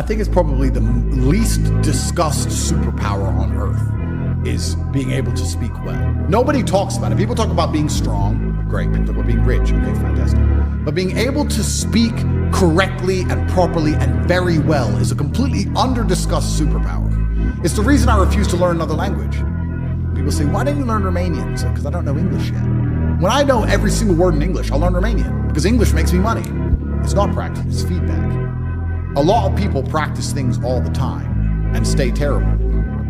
I think it's probably the least discussed superpower on earth is being able to speak well. Nobody talks about it. People talk about being strong. Great. People talk about being rich. Okay, fantastic. But being able to speak correctly and properly and very well is a completely under-discussed superpower. It's the reason I refuse to learn another language. People say, why didn't you learn Romanian? So, because I don't know English yet. When I know every single word in English, I'll learn Romanian because English makes me money. It's not practice, it's feedback. A lot of people practice things all the time and stay terrible.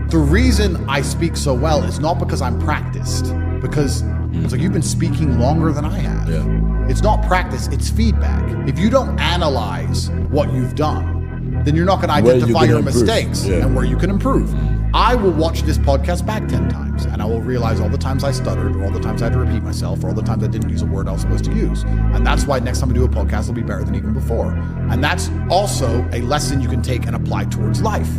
The reason I speak so well is not because I'm practiced, because it's like you've been speaking longer than I have. Yeah. It's not practice, it's feedback. If you don't analyze what you've done, then you're not going to identify your mistakes and where you can improve. I will watch this podcast back 10 times and I will realize all the times I stuttered or all the times I had to repeat myself or all the times I didn't use a word I was supposed to use. And that's why next time I do a podcast, it'll be better than even before. And that's also a lesson you can take and apply towards life.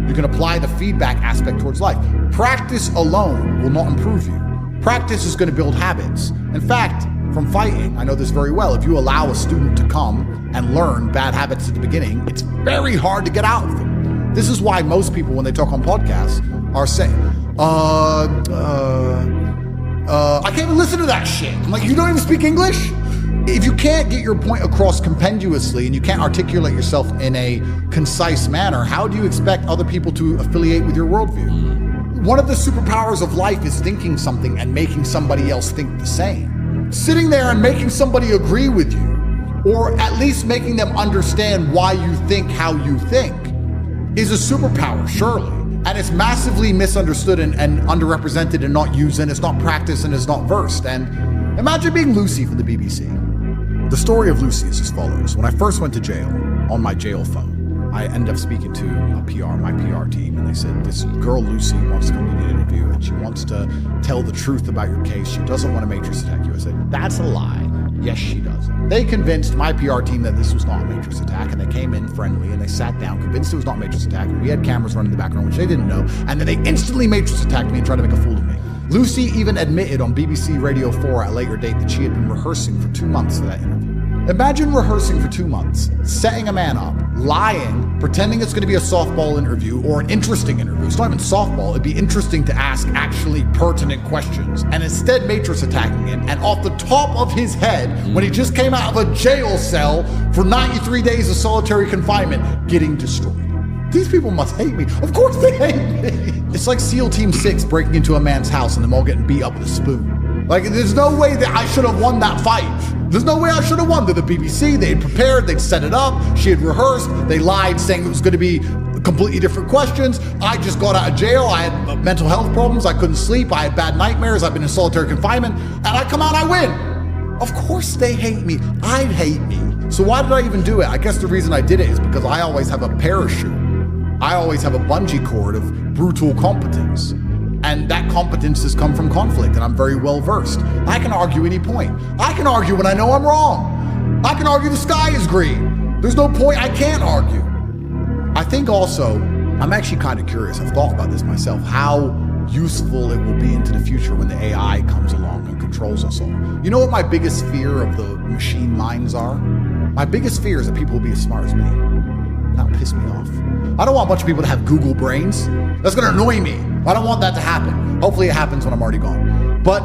You can apply the feedback aspect towards life. Practice alone will not improve you. Practice is going to build habits. In fact, from fighting, I know this very well. If you allow a student to come and learn bad habits at the beginning, it's very hard to get out of them. This is why most people, when they talk on podcasts, are saying, I can't even listen to that shit. I'm like, you don't even speak English? If you can't get your point across compendiously and you can't articulate yourself in a concise manner, how do you expect other people to affiliate with your worldview? One of the superpowers of life is thinking something and making somebody else think the same. Sitting there and making somebody agree with you, or at least making them understand why you think how you think, is a superpower, surely. And it's massively misunderstood and underrepresented and not used, and it's not practiced and it's not versed. And imagine being Lucy from the BBC. The story of Lucy is as follows. When I first went to jail, on my jail phone, I ended up speaking to my PR team, and they said, this girl Lucy wants to come give you an interview, and she wants to tell the truth about your case. She doesn't want to matrix attack you. I said, that's a lie. Yes, she does. They convinced my PR team that this was not a matrix attack, and they came in friendly, and they sat down, convinced it was not a matrix attack, and we had cameras running in the background, which they didn't know, and then they instantly matrix attacked me and tried to make a fool of me. Lucy even admitted on BBC Radio 4 at a later date that she had been rehearsing for 2 months for that interview. Imagine rehearsing for 2 months, setting a man up, lying, pretending it's going to be a softball interview or an interesting interview. It's not even softball. It'd be interesting to ask actually pertinent questions, and instead matrix attacking him. And off the top of his head, when he just came out of a jail cell for 93 days of solitary confinement, getting destroyed. These people must hate me. Of course they hate me. It's like SEAL Team 6 breaking into a man's house and them all getting beat up with a spoon. Like, there's no way that I should have won that fight. There's no way I should have won. They're the BBC, they had prepared, they'd set it up, she had rehearsed, they lied saying it was going to be completely different questions. I just got out of jail, I had mental health problems, I couldn't sleep, I had bad nightmares, I've been in solitary confinement, and I come out, I win. Of course they hate me. I'd hate me. So why did I even do it? I guess the reason I did it is because I always have a parachute. I always have a bungee cord of brutal competence. And that competence has come from conflict, and I'm very well versed. I can argue any point. I can argue when I know I'm wrong. I can argue the sky is green. There's no point I can't argue. I think also, I'm actually kind of curious, I've thought about this myself, how useful it will be into the future when the AI comes along and controls us all. You know what my biggest fear of the machine minds are? My biggest fear is that people will be as smart as me. That'll piss me off. I don't want a bunch of people to have Google brains. That's gonna annoy me. I don't want that to happen. Hopefully it happens when I'm already gone. But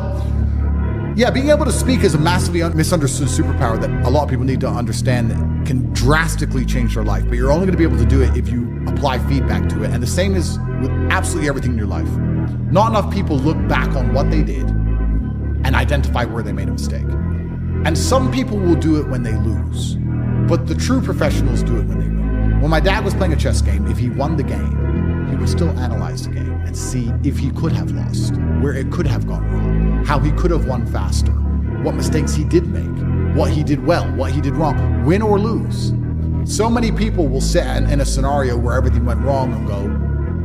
yeah, being able to speak is a massively misunderstood superpower that a lot of people need to understand that can drastically change their life. But you're only gonna be able to do it if you apply feedback to it. And the same is with absolutely everything in your life. Not enough people look back on what they did and identify where they made a mistake. And some people will do it when they lose. But the true professionals do it when they win. When my dad was playing a chess game, if he won the game, he would still analyze the game and see if he could have lost, where it could have gone wrong, how he could have won faster, what mistakes he did make, what he did well, what he did wrong, win or lose. So many people will sit in a scenario where everything went wrong and go,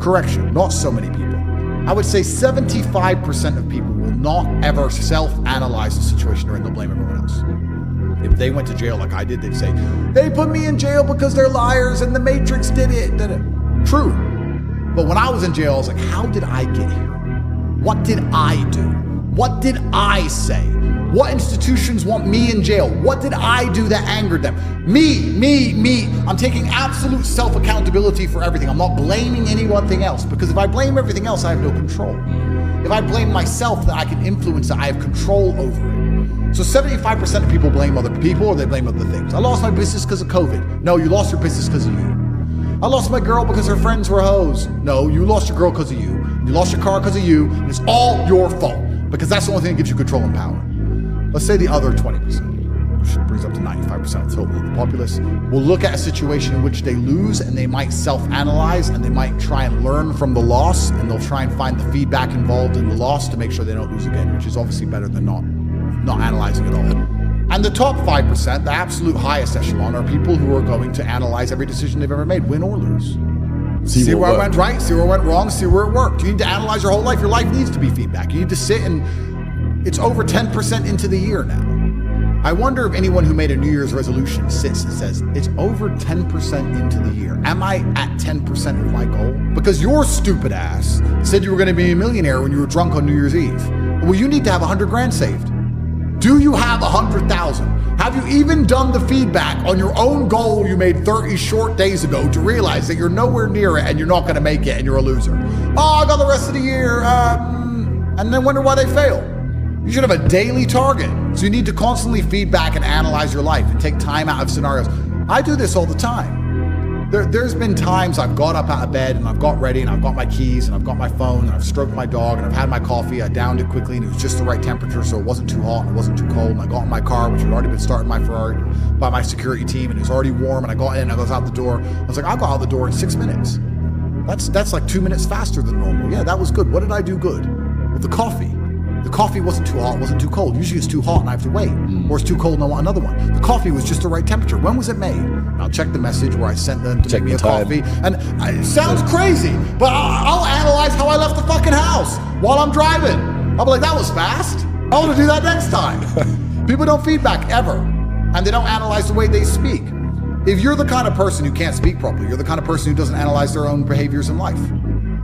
correction. Not so many people. I would say 75% of people will not ever self-analyze the situation or they'll blame everyone else. If they went to jail like I did, they'd say, they put me in jail because they're liars and the Matrix did it. True. But when I was in jail, I was like, how did I get here? What did I do? What did I say? What institutions want me in jail? What did I do that angered them? Me. I'm taking absolute self-accountability for everything. I'm not blaming anything else, because if I blame everything else, I have no control. If I blame myself, that I can influence it, I have control over it. So 75% of people blame other people, or they blame other things. I lost my business because of COVID. No, you lost your business because of you. I lost my girl because her friends were hoes. No, you lost your girl because of you. You lost your car because of you, and it's all your fault, because that's the only thing that gives you control and power. Let's say the other 20%, which brings up to 95% of the populace, will look at a situation in which they lose, and they might self-analyze, and they might try and learn from the loss, and they'll try and find the feedback involved in the loss to make sure they don't lose again, which is obviously better than not analyzing at all. And the top 5%, the absolute highest echelon, are people who are going to analyze every decision they've ever made, win or lose. See where I went right, see where I went wrong, see where it worked. You need to analyze your whole life. Your life needs to be feedback. You need to sit, and it's over 10% into the year now. I wonder if anyone who made a New Year's resolution sits and says, it's over 10% into the year. Am I at 10% of my goal? Because your stupid ass said you were going to be a millionaire when you were drunk on New Year's Eve. Well, you need to have 100 grand saved. Do you have 100,000? Have you even done the feedback on your own goal you made 30 short days ago to realize that you're nowhere near it and you're not going to make it and you're a loser? Oh, I got the rest of the year, and then wonder why they fail. You should have a daily target. So you need to constantly feedback and analyze your life and take time out of scenarios. I do this all the time. There's been times I've got up out of bed and I've got ready and I've got my keys and I've got my phone and I've stroked my dog and I've had my coffee. I downed it quickly and it was just the right temperature, so it wasn't too hot and it wasn't too cold. And I got in my car, which had already been started my Ferrari by my security team, and it was already warm, and I got in and I was out the door. I was like, I got out the door in 6 minutes. That's like 2 minutes faster than normal. Yeah, that was good. What did I do good? With the coffee. The coffee wasn't too hot, wasn't too cold. Usually it's too hot and I have to wait, or it's too cold and I want another one. The coffee was just the right temperature. When was it made? And I'll check the message where I sent them to make me a coffee. And it sounds crazy, but I'll analyze how I left the fucking house while I'm driving. I'll be like, that was fast. I want to do that next time. People don't feedback ever, and they don't analyze the way they speak. If you're the kind of person who can't speak properly, you're the kind of person who doesn't analyze their own behaviors in life.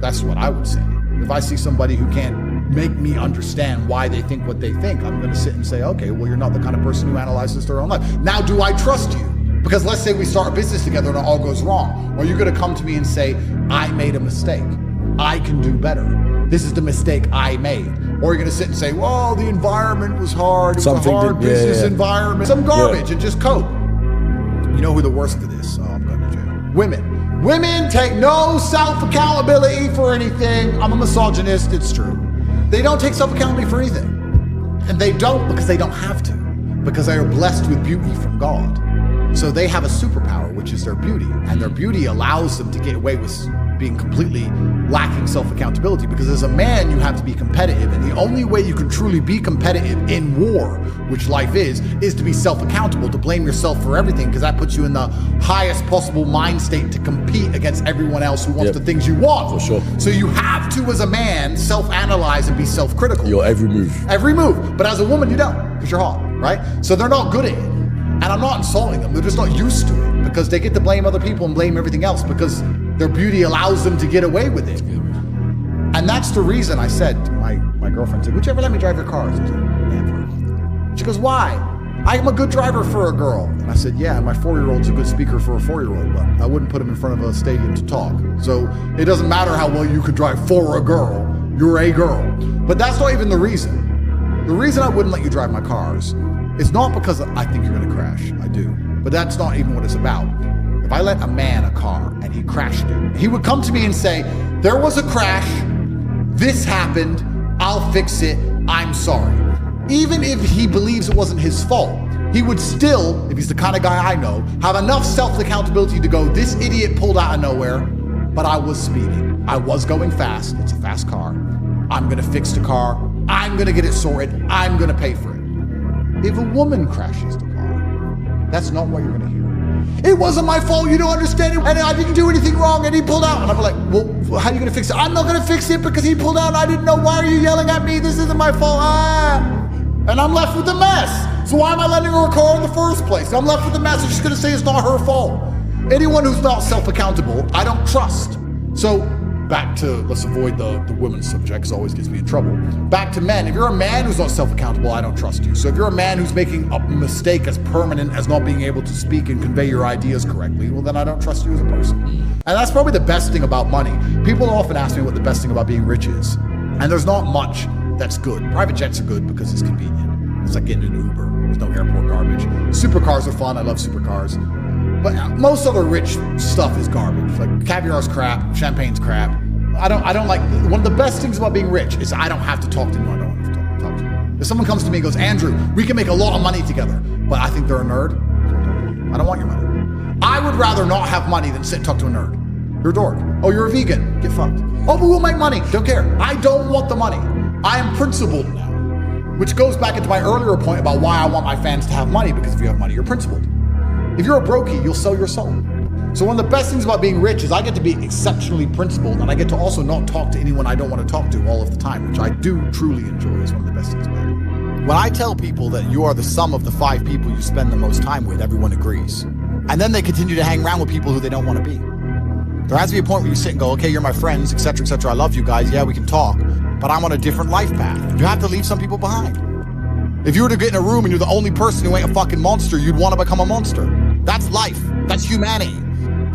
That's what I would say. If I see somebody who can't make me understand why they think what they think, I'm going to sit and say, okay, well, you're not the kind of person who analyzes their own life. Now, do I trust you? Because let's say we start a business together and it all goes wrong. Or you're going to come to me and say, I made a mistake. I can do better. This is the mistake I made. Or you're going to sit and say, well, the environment was hard. It was a hard business environment. Some garbage and just cope. You know who the worst of this? Oh, I'm going to jail. Women. Women take no self-accountability for anything. I'm a misogynist, it's true. They don't take self-accountability for anything. And they don't because they don't have to. Because they are blessed with beauty from God. So they have a superpower, which is their beauty. And their beauty allows them to get away with being completely lacking self-accountability. Because as a man, you have to be competitive. And the only way you can truly be competitive in war, which life is to be self-accountable, to blame yourself for everything, because that puts you in the highest possible mind state to compete against everyone else who wants the things you want. For sure. So you have to, as a man, self-analyze and be self-critical. Your every move. Every move. But as a woman, you don't, because you're hot, right? So they're not good at it. And I'm not insulting them. They're just not used to it, because they get to blame other people and blame everything else because their beauty allows them to get away with it. And that's the reason I said to my girlfriend, said, would you ever let me drive your car? I said, never. She goes, why? I'm a good driver for a girl. And I said, yeah, my 4-year-old's a good speaker for a 4-year-old, but I wouldn't put him in front of a stadium to talk. So it doesn't matter how well you could drive for a girl. You're a girl. But that's not even the reason. The reason I wouldn't let you drive my cars is not because I think you're gonna crash. I do. But that's not even what it's about. If I let a man a car and he crashed it, he would come to me and say, there was a crash, this happened, I'll fix it, I'm sorry. Even if he believes it wasn't his fault, he would still, if he's the kind of guy I know, have enough self-accountability to go, this idiot pulled out of nowhere, but I was speeding. I was going fast, it's a fast car. I'm gonna fix the car, I'm gonna get it sorted, I'm gonna pay for it. If a woman crashes the car, that's not what you're gonna hear. It wasn't my fault, you don't understand it, and I didn't do anything wrong, and he pulled out. And I'm like, well, how are you gonna fix it? I'm not gonna fix it because he pulled out and I didn't know. Why are you yelling at me? This isn't my fault. And I'm left with the mess. So why am I letting her a car in the first place? I'm left with the mess, and she's gonna say it's not her fault. Anyone who's not self-accountable, I don't trust. So back to, let's avoid the women's subject, because it always gets me in trouble. Back to men. If you're a man who's not self-accountable, I don't trust you. So if you're a man who's making a mistake as permanent as not being able to speak and convey your ideas correctly, well, then I don't trust you as a person. And that's probably the best thing about money. People often ask me what the best thing about being rich is. And there's not much that's good. Private jets are good because it's convenient. It's like getting an Uber. There's no airport garbage. Supercars are fun. I love supercars. But most other rich stuff is garbage. Like caviar's crap, champagne's crap. I don't like, one of the best things about being rich is I don't have to talk to anyone I don't want to talk to. If someone comes to me and goes, Andrew, we can make a lot of money together, but I think they're a nerd, I don't want your money. I would rather not have money than sit and talk to a nerd. You're a dork. Oh, you're a vegan. Get fucked. Oh, but we'll make money. Don't care. I don't want the money. I am principled now. Which goes back into my earlier point about why I want my fans to have money, because if you have money, you're principled. If you're a brokey, you'll sell your soul. So one of the best things about being rich is I get to be exceptionally principled, and I get to also not talk to anyone I don't want to talk to all of the time, which I do truly enjoy. Is one of the best things about it. When I tell people that you are the sum of the 5 people you spend the most time with, everyone agrees. And then they continue to hang around with people who they don't want to be. There has to be a point where you sit and go, okay, you're my friends, etc., etc. I love you guys. Yeah, we can talk, but I'm on a different life path. You have to leave some people behind. If you were to get in a room and you're the only person who ain't a fucking monster, you'd want to become a monster. That's life. That's humanity.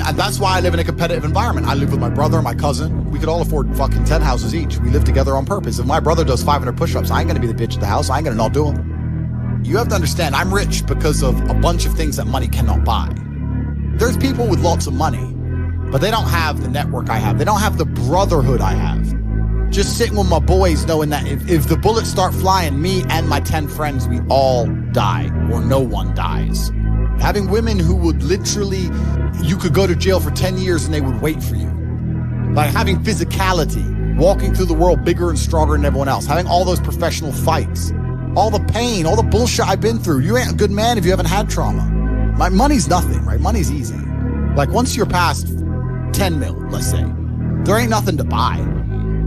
And that's why I live in a competitive environment. I live with my brother, my cousin. We could all afford fucking 10 houses each. We live together on purpose. If my brother does 500 push-ups, I ain't gonna be the bitch at the house. I ain't gonna not do them. You have to understand, I'm rich because of a bunch of things that money cannot buy. There's people with lots of money, but they don't have the network I have. They don't have the brotherhood I have. Just sitting with my boys knowing that if the bullets start flying, me and my 10 friends, we all die, or no one dies. Having women who would literally, you could go to jail for 10 years and they would wait for you. Like having physicality, walking through the world bigger and stronger than everyone else, having all those professional fights, all the pain, all the bullshit I've been through. You ain't a good man if you haven't had trauma. My money's nothing, right? Money's easy. Like once you're past 10 mil, let's say, there ain't nothing to buy.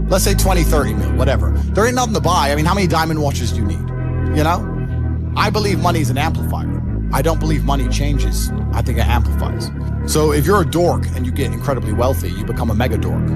Let's say 20, 30 mil, whatever. There ain't nothing to buy. I mean, how many diamond watches do you need? You know? I believe money's an amplifier. I don't believe money changes. I think it amplifies. So if you're a dork and you get incredibly wealthy, you become a mega dork.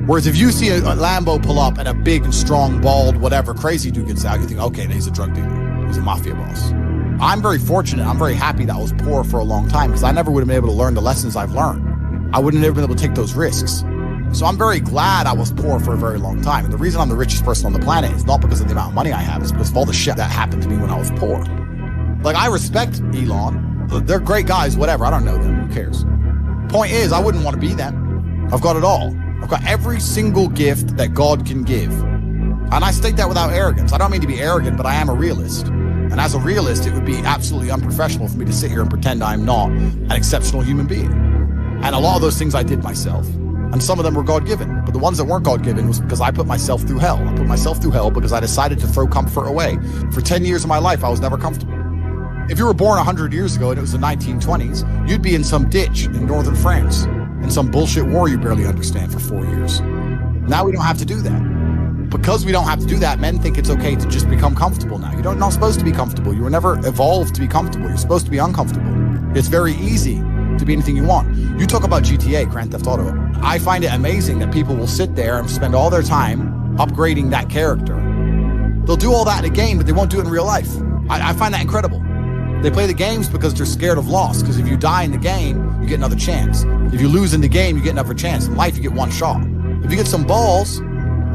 Whereas if you see a Lambo pull up and a big and strong, bald, whatever, crazy dude gets out, you think, okay, he's a drug dealer. He's a mafia boss. I'm very fortunate. I'm very happy that I was poor for a long time because I never would have been able to learn the lessons I've learned. I wouldn't have been able to take those risks. So I'm very glad I was poor for a very long time. And the reason I'm the richest person on the planet is not because of the amount of money I have, it's because of all the shit that happened to me when I was poor. Like, I respect Elon. They're great guys, whatever. I don't know them. Who cares? Point is, I wouldn't want to be them. I've got it all. I've got every single gift that God can give. And I state that without arrogance. I don't mean to be arrogant, but I am a realist. And as a realist, it would be absolutely unprofessional for me to sit here and pretend I'm not an exceptional human being. And a lot of those things I did myself. And some of them were God-given. But the ones that weren't God-given was because I put myself through hell. I put myself through hell because I decided to throw comfort away. For 10 years of my life, I was never comfortable. If you were born 100 years ago and it was the 1920s, you'd be in some ditch in northern France, in some bullshit war you barely understand for 4 years. Now we don't have to do that. Because we don't have to do that, men think it's okay to just become comfortable now. You're not supposed to be comfortable. You were never evolved to be comfortable. You're supposed to be uncomfortable. It's very easy to be anything you want. You talk about GTA, Grand Theft Auto. I find it amazing that people will sit there and spend all their time upgrading that character. They'll do all that in a game, but they won't do it in real life. I find that incredible. They play the games because they're scared of loss, because if you die in the game, you get another chance. If you lose in the game, you get another chance. In life, you get one shot. If you get some balls,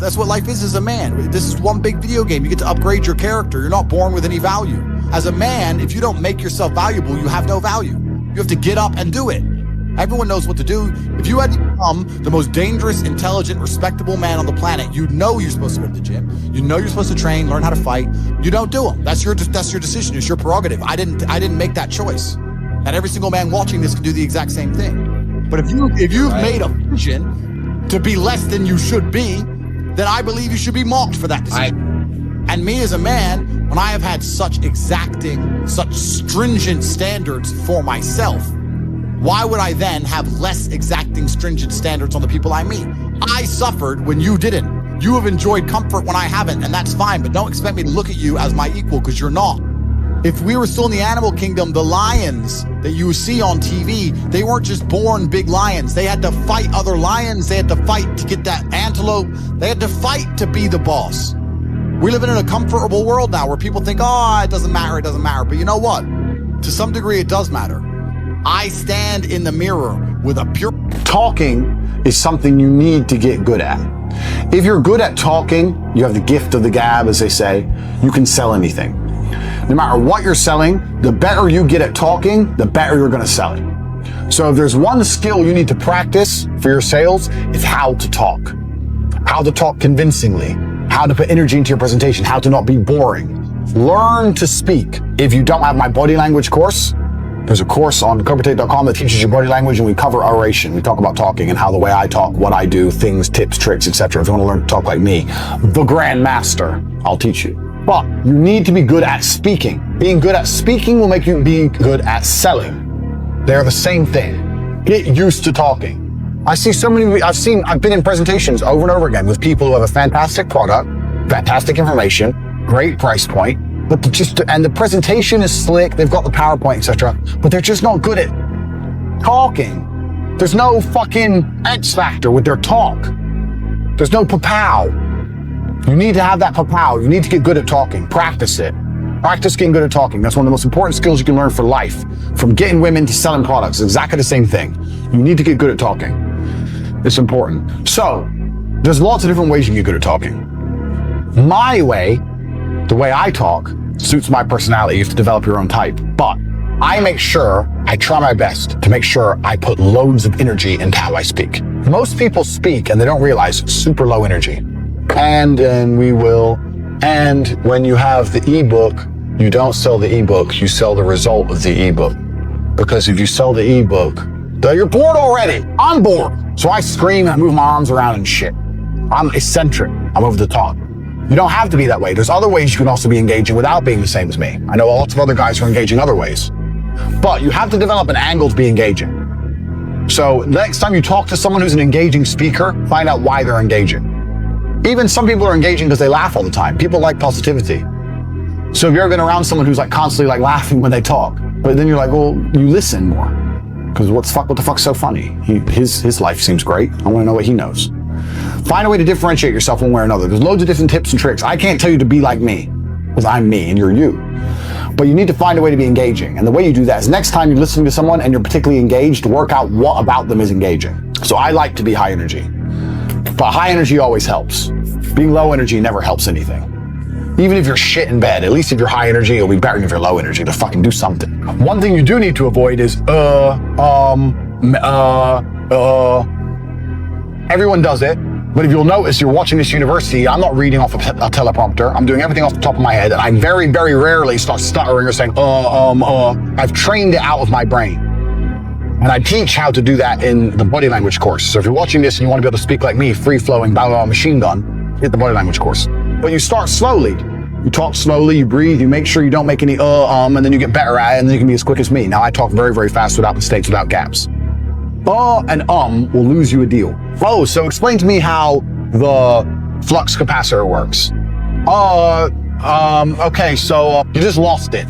that's what life is as a man. This is one big video game. You get to upgrade your character. You're not born with any value. As a man, if you don't make yourself valuable, you have no value. You have to get up and do it. Everyone knows what to do. If you had to become the most dangerous, intelligent, respectable man on the planet, you know you're supposed to go to the gym. You know you're supposed to train, learn how to fight. You don't do them. That's your decision. It's your prerogative. I didn't make that choice. And every single man watching this can do the exact same thing. But if you've made a vision to be less than you should be, then I believe you should be mocked for that decision. And me as a man, when I have had such exacting, such stringent standards for myself, why would I then have less exacting, stringent standards on the people I meet? I suffered when you didn't. You have enjoyed comfort when I haven't, and that's fine, but don't expect me to look at you as my equal, because you're not. If we were still in the animal kingdom, the lions that you see on TV, they weren't just born big lions. They had to fight other lions. They had to fight to get that antelope. They had to fight to be the boss. We're living in a comfortable world now where people think, oh, it doesn't matter, it doesn't matter. But you know what? To some degree, it does matter. I stand in the mirror with a pure... Talking is something you need to get good at. If you're good at talking, you have the gift of the gab, as they say, you can sell anything. No matter what you're selling, the better you get at talking, the better you're going to sell it. So if there's one skill you need to practice for your sales, it's how to talk. How to talk convincingly. How to put energy into your presentation. How to not be boring. Learn to speak. If you don't have my body language course, there's a course on Tate.com that teaches you body language, and we cover oration. We talk about talking and how the way I talk, what I do, things, tips, tricks, etc. If you want to learn to talk like me, the Grand Master, I'll teach you. But you need to be good at speaking. Being good at speaking will make you be good at selling. They're the same thing. Get used to talking. I've been in presentations over and over again with people who have a fantastic product, fantastic information, great price point, but and the presentation is slick, they've got the PowerPoint, etc., but they're just not good at talking. There's no fucking X factor with their talk. There's no pow. You need to have that pow. You need to get good at talking. Practice it. Practice getting good at talking. That's one of the most important skills you can learn for life. From getting women to selling products, exactly the same thing. You need to get good at talking. It's important. So, there's lots of different ways you can get good at talking. My way, the way I talk, suits my personality. You have to develop your own type. But I make sure, I try my best to make sure I put loads of energy into how I speak. Most people speak and they don't realize super low energy. And when you have the ebook, you don't sell the ebook, you sell the result of the ebook. Because if you sell the ebook, you're bored already. I'm bored. So I scream and I move my arms around and shit. I'm eccentric. I'm over the top. You don't have to be that way. There's other ways you can also be engaging without being the same as me. I know lots of other guys who are engaging other ways. But you have to develop an angle to be engaging. So next time you talk to someone who's an engaging speaker, find out why they're engaging. Even some people are engaging because they laugh all the time. People like positivity. So have you ever been around someone who's like constantly like laughing when they talk? But then you're like, well, you listen more. Because what the fuck's so funny? His life seems great. I want to know what he knows. Find a way to differentiate yourself one way or another. There's loads of different tips and tricks. I can't tell you to be like me, because I'm me and you're you. But you need to find a way to be engaging. And the way you do that is next time you're listening to someone and you're particularly engaged, work out what about them is engaging. So I like to be high energy. But high energy always helps. Being low energy never helps anything. Even if you're shit in bed, at least if you're high energy, it'll be better than if you're low energy to fucking do something. One thing you do need to avoid is, everyone does it. But if you'll notice, you're watching this university, I'm not reading off a teleprompter. I'm doing everything off the top of my head. And I very, very rarely start stuttering or saying, I've trained it out of my brain. And I teach how to do that in the body language course. So if you're watching this and you want to be able to speak like me, free-flowing, blah, machine gun, hit the body language course. But you start slowly. You talk slowly, you breathe, you make sure you don't make any and then you get better at it, and then you can be as quick as me. Now I talk very, very fast without mistakes, without gaps. And will lose you a deal. Oh, so explain to me how the flux capacitor works. Okay, so you just lost it.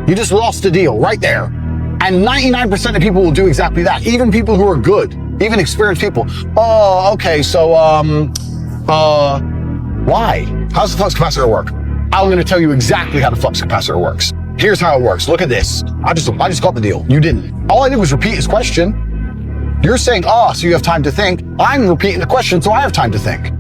You just lost a deal right there. And 99% of people will do exactly that. Even people who are good, even experienced people. Okay, so, why? How does the flux capacitor work? I'm going to tell you exactly how the flux capacitor works. Here's how it works. Look at this. I just got the deal. You didn't. All I did was repeat his question. You're saying, so you have time to think. I'm repeating the question, so I have time to think.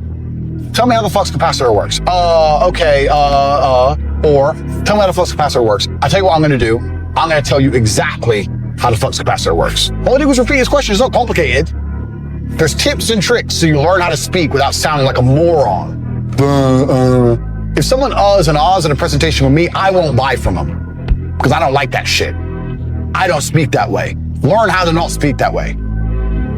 Tell me how the flux capacitor works. Okay, or tell me how the flux capacitor works. I'll tell you what I'm going to do. I'm going to tell you exactly how the flux capacitor works. All I did was repeat his question. It's not complicated. There's tips and tricks so you learn how to speak without sounding like a moron. If someone and ahs in a presentation with me, I won't buy from them because I don't like that shit. I don't speak that way. Learn how to not speak that way.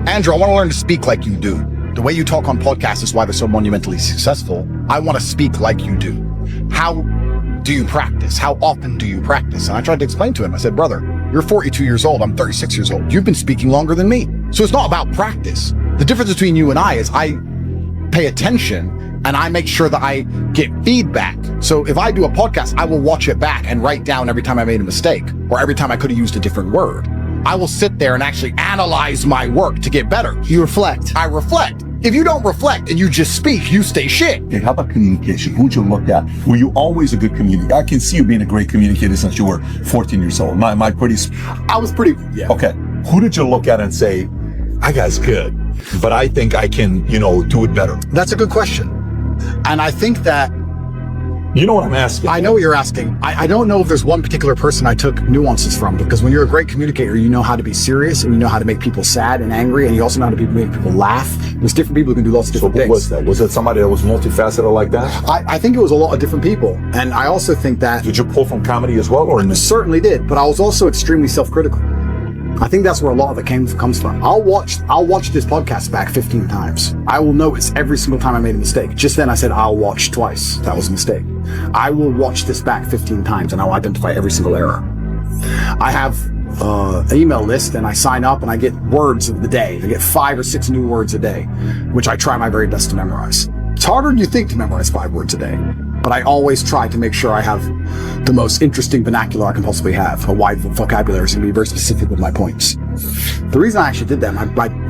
Andrew, I want to learn to speak like you do. The way you talk on podcasts is why they're so monumentally successful. I want to speak like you do. How do you practice? How often do you practice? And I tried to explain to him. I said, brother, you're 42 years old. I'm 36 years old. You've been speaking longer than me. So it's not about practice. The difference between you and I is I pay attention and I make sure that I get feedback. So if I do a podcast, I will watch it back and write down every time I made a mistake or every time I could have used a different word. I will sit there and actually analyze my work to get better. You reflect. I reflect. If you don't reflect and you just speak, you stay shit. Okay, how about communication? Who'd you look at? Were you always a good communicator? I can see you being a great communicator since you were 14 years old. I was pretty, yeah. Okay. Who did you look at and say, that guy's good, but I think I can, do it better? That's a good question. And I think that, you know what I'm asking? I know what you're asking. I don't know if there's one particular person I took nuances from, because when you're a great communicator, you know how to be serious and you know how to make people sad and angry, and you also know how to make people laugh. There's different people who can do lots of different things. Who was that? Was it somebody that was multifaceted like that? I think it was a lot of different people. And I also think that... Did you pull from comedy as well? Or certainly did, but I was also extremely self-critical. I think that's where a lot of it comes from. I'll watch this podcast back 15 times. I will notice every single time I made a mistake. Just then I said, I'll watch twice. That was a mistake. I will watch this back 15 times and I'll identify every single error. I have an email list and I sign up and I get words of the day. I get 5 or 6 new words a day, which I try my very best to memorize. It's harder than you think to memorize 5 words a day, but I always try to make sure I have the most interesting vernacular I can possibly have, a wide vocabulary, so I can be very specific with my points. The reason I actually did that,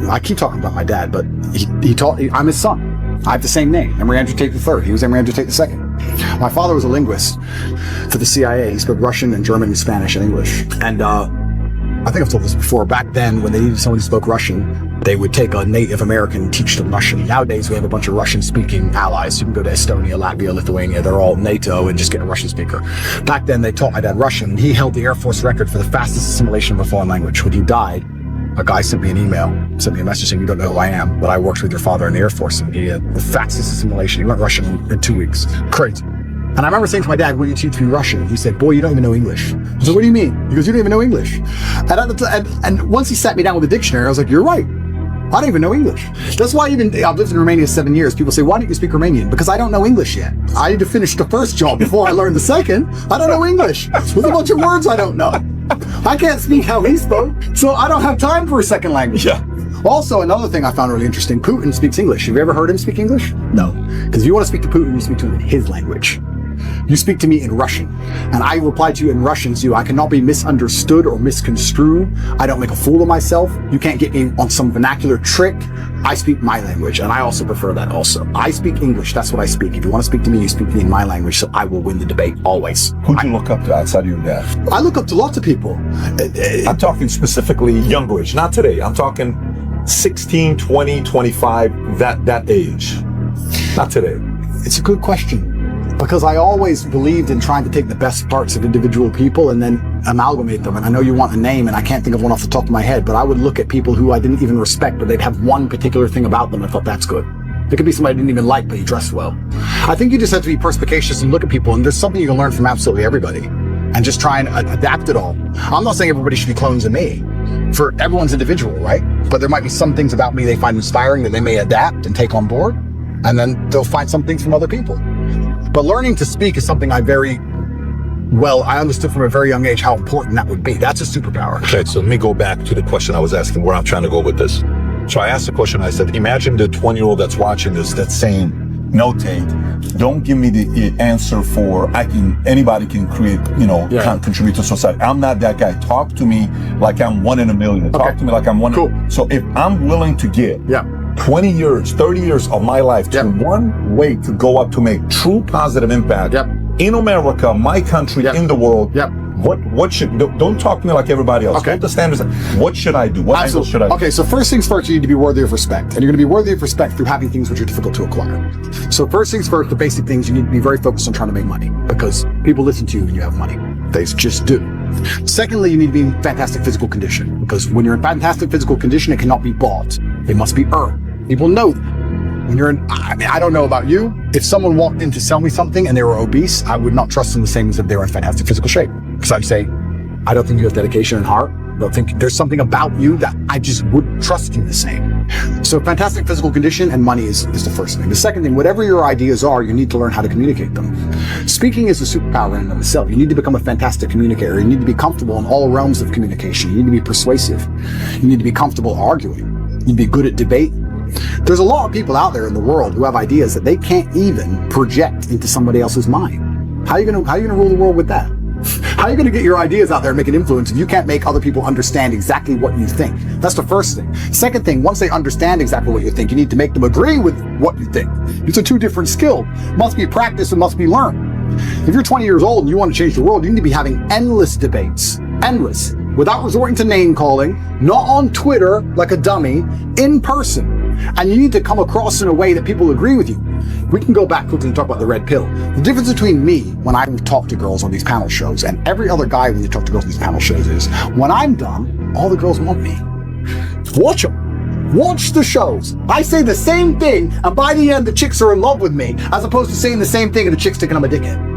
I keep talking about my dad, but I'm his son. I have the same name, Andrew Tate III. He was Andrew Tate II. My father was a linguist for the CIA. He spoke Russian and German and Spanish and English. And I think I've told this before. Back then, when they needed someone who spoke Russian, they would take a Native American and teach them Russian. Nowadays, we have a bunch of Russian-speaking allies. You can go to Estonia, Latvia, Lithuania. They're all NATO and just get a Russian speaker. Back then, they taught my dad Russian. He held the Air Force record for the fastest assimilation of a foreign language. When he died, a guy sent me a message saying, you don't know who I am, but I worked with your father in the Air Force, and he had the fastest assimilation. He learned Russian in 2 weeks. Crazy. And I remember saying to my dad, will you teach me Russian? He said, boy, you don't even know English. I said, what do you mean? He goes, you don't even know English. And once he sat me down with a dictionary, I was like, you're right. I don't even know English. That's why I've lived in Romania 7 years. People say, why don't you speak Romanian? Because I don't know English yet. I need to finish the first job before I learn the second. I don't know English. There's a bunch of words I don't know. I can't speak how he spoke, so I don't have time for a second language. Yeah. Also, another thing I found really interesting, Putin speaks English. Have you ever heard him speak English? No. Because if you want to speak to Putin, you speak to him in his language. You speak to me in Russian, and I reply to you in Russian, so I cannot be misunderstood or misconstrued. I don't make a fool of myself. You can't get me on some vernacular trick. I speak my language, and I also prefer that also. I speak English, that's what I speak. If you want to speak to me, you speak to me in my language, so I will win the debate, always. Who do you look up to outside of your dad? I look up to lots of people. I'm talking specifically younger age, not today. I'm talking 16, 20, 25, that age. Not today. It's a good question. Because I always believed in trying to take the best parts of individual people and then amalgamate them. And I know you want a name, and I can't think of one off the top of my head, but I would look at people who I didn't even respect, but they'd have one particular thing about them. I thought, that's good. It could be somebody I didn't even like, but he dressed well. I think you just have to be perspicacious and look at people, and there's something you can learn from absolutely everybody. And just try and adapt it all. I'm not saying everybody should be clones of me. For everyone's individual, right? But there might be some things about me they find inspiring that they may adapt and take on board. And then they'll find some things from other people. But learning to speak is something I understood from a very young age how important that would be. That's a superpower. Okay, so let me go back to the question I was asking, where I'm trying to go with this. So I asked the question, I said, imagine the 20-year-old that's watching this, that's saying, no, Tate, don't give me the answer for anybody can create, contribute to society. I'm not that guy. Talk to me like I'm one in a million. Talk to me like I'm one. Cool. So if I'm willing to give 20 years, 30 years of my life to one way to go up to make true positive impact in America, my country, in the world, what should, don't talk to me like everybody else. Okay. What the standards, what should I do? What angle should I do? Okay, so first things first, you need to be worthy of respect. And you're going to be worthy of respect through having things which are difficult to acquire. So first things first, the basic things, you need to be very focused on trying to make money, because people listen to you when you have money. They just do. Secondly, you need to be in fantastic physical condition, because when you're in fantastic physical condition, it cannot be bought. It must be earned. People know that. When you're in, I don't know about you, if someone walked in to sell me something and they were obese, I would not trust them the same as if they were in fantastic physical shape. Because I'd say, I don't think you have dedication and heart. I don't think there's something about you that I just wouldn't trust you the same. So fantastic physical condition and money is the first thing. The second thing, whatever your ideas are, you need to learn how to communicate them. Speaking is a superpower in and of itself. You need to become a fantastic communicator. You need to be comfortable in all realms of communication. You need to be persuasive. You need to be comfortable arguing. You need to be good at debate. You There's a lot of people out there in the world who have ideas that they can't even project into somebody else's mind. How are you gonna rule the world with that? How are you gonna get your ideas out there and make an influence if you can't make other people understand exactly what you think? That's the first thing. Second thing, once they understand exactly what you think, you need to make them agree with what you think. It's a two different skill. Must be practiced and must be learned. If you're 20 years old and you want to change the world, you need to be having endless debates. Endless. Without resorting to name calling, not on Twitter like a dummy, in person. And you need to come across in a way that people agree with you. We can go back quickly and talk about the red pill. The difference between me when I talk to girls on these panel shows and every other guy when you talk to girls on these panel shows is, when I'm done, all the girls want me. Watch them. Watch the shows. I say the same thing, and by the end, the chicks are in love with me, as opposed to saying the same thing and the chick's thinking I'm a dickhead.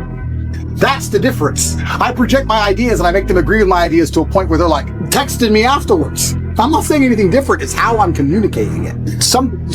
That's the difference. I project my ideas and I make them agree with my ideas to a point where they're like texting me afterwards. I'm not saying anything different. It's how I'm communicating it.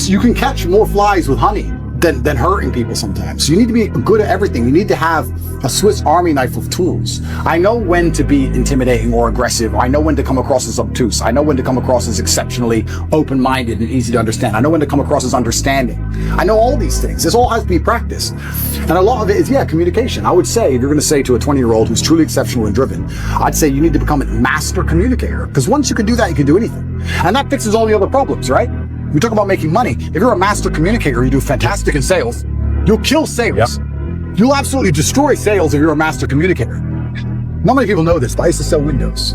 You can catch more flies with honey than hurting people sometimes. So you need to be good at everything. You need to have a Swiss Army knife of tools. I know when to be intimidating or aggressive. I know when to come across as obtuse. I know when to come across as exceptionally open-minded and easy to understand. I know when to come across as understanding. I know all these things. This all has to be practiced. And a lot of it is, communication. I would say, if you're going to say to a 20-year-old who's truly exceptional and driven, I'd say you need to become a master communicator. Because once you can do that, you can do anything. And that fixes all the other problems, right? We talk about making money. If you're a master communicator, you do fantastic in sales, you'll kill sales. Yep. You'll absolutely destroy sales if you're a master communicator. Not many people know this, but I used to sell windows.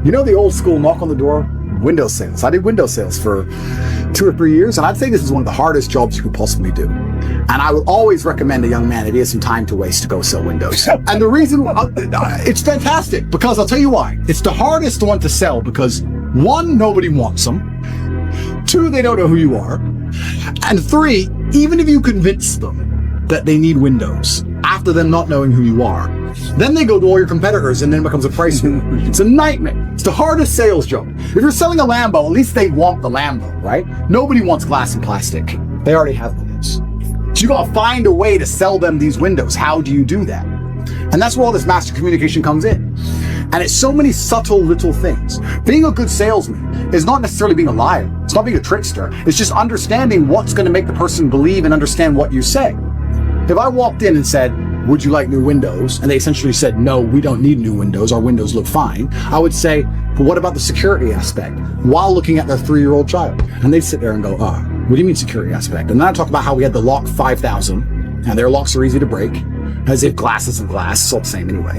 You know the old school knock on the door? Windows sales. I did window sales for 2 or 3 years, and I'd say this is one of the hardest jobs you could possibly do. And I would always recommend a young man, if he has some time to waste, to go sell windows. And the reason, it's fantastic, because I'll tell you why. It's the hardest one to sell because, 1, nobody wants them. 2, they don't know who you are. And 3, even if you convince them that they need windows, after them not knowing who you are, then they go to all your competitors and then it becomes a price war. It's a nightmare. It's the hardest sales job. If you're selling a Lambo, at least they want the Lambo, right? Nobody wants glass and plastic. They already have windows. So you gotta find a way to sell them these windows. How do you do that? And that's where all this master communication comes in. And it's so many subtle little things. Being a good salesman is not necessarily being a liar. It's not being a trickster. It's just understanding what's going to make the person believe and understand what you say. If I walked in and said, would you like new windows? And they essentially said, no, we don't need new windows. Our windows look fine. I would say, but what about the security aspect? While looking at their 3-year-old child. And they'd sit there and go, what do you mean security aspect? And then I talk about how we had the lock 5000 and their locks are easy to break. As if glass isn't glass, it's all the same anyway.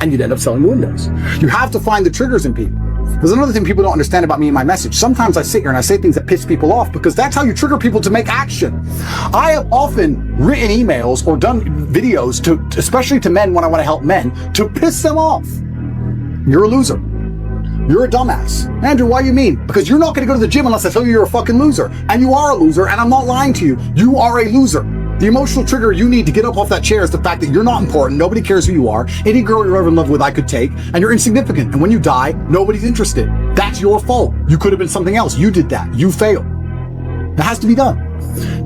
And you'd end up selling windows. You have to find the triggers in people. There's another thing people don't understand about me and my message. Sometimes I sit here and I say things that piss people off because that's how you trigger people to make action. I have often written emails or done videos to, especially to men when I want to help men, to piss them off. You're a loser. You're a dumbass. Andrew, why do you mean? Because you're not going to go to the gym unless I tell you you're a fucking loser. And you are a loser, and I'm not lying to you. You are a loser. The emotional trigger you need to get up off that chair is the fact that you're not important, nobody cares who you are, any girl you're ever in love with I could take, and you're insignificant, and when you die, nobody's interested. That's your fault. You could have been something else. You did that. You failed. That has to be done.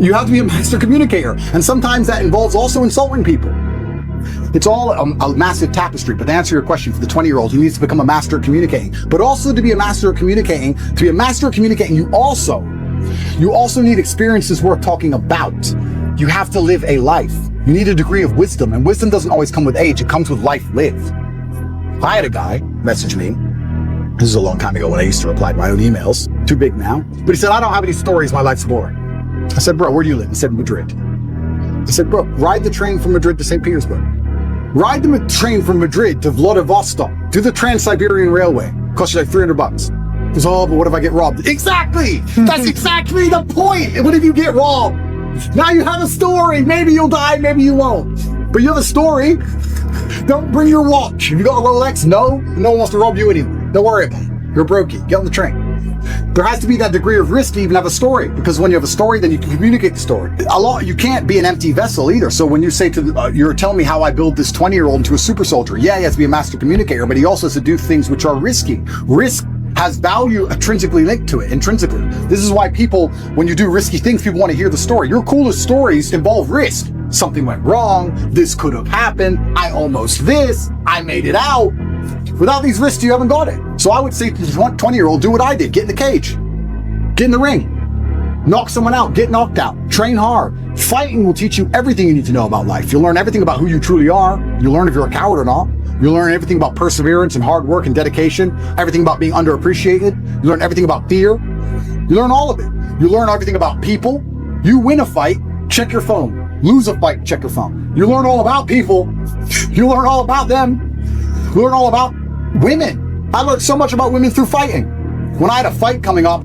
You have to be a master communicator, and sometimes that involves also insulting people. It's all a massive tapestry, but to answer your question, for the 20-year-old, he needs to become a master at communicating. But also to be a master at communicating, you also need experiences worth talking about. You have to live a life. You need a degree of wisdom, and wisdom doesn't always come with age, it comes with life lived. I had a guy message me, this is a long time ago when I used to reply to my own emails, too big now, but he said, I don't have any stories, my life's boring. I said, bro, where do you live? He said, Madrid. I said, bro, ride the train from Madrid to St. Petersburg. Ride the train from Madrid to Vladivostok. Do the Trans-Siberian Railway. Costs you like $300. He goes, but what if I get robbed? Exactly! That's exactly the point! What if you get robbed? Now you have a story. Maybe you'll die, maybe you won't. But you have a story. Don't bring your watch. If you got a Rolex, no one wants to rob you anyway. Don't worry about it. You're a brokey. Get on the train. There has to be that degree of risk to even have a story, because when you have a story, then you can communicate the story. You can't be an empty vessel either. So when you say you're telling me how I build this 20-year-old into a super soldier, he has to be a master communicator, but he also has to do things which are risky. Risk has value intrinsically linked to it, intrinsically. This is why people, when you do risky things, people want to hear the story. Your coolest stories involve risk. Something went wrong, this could have happened, I made it out. Without these risks, you haven't got it. So I would say to the 20-year-old, do what I did. Get in the cage. Get in the ring. Knock someone out, get knocked out, train hard. Fighting will teach you everything you need to know about life. You'll learn everything about who you truly are. You'll learn if you're a coward or not. You'll learn everything about perseverance and hard work and dedication, everything about being underappreciated. You learn everything about fear. You learn all of it. You learn everything about people. You win a fight, check your phone. Lose a fight, check your phone. You learn all about people. You learn all about them. You learn all about women. I learned so much about women through fighting. When I had a fight coming up,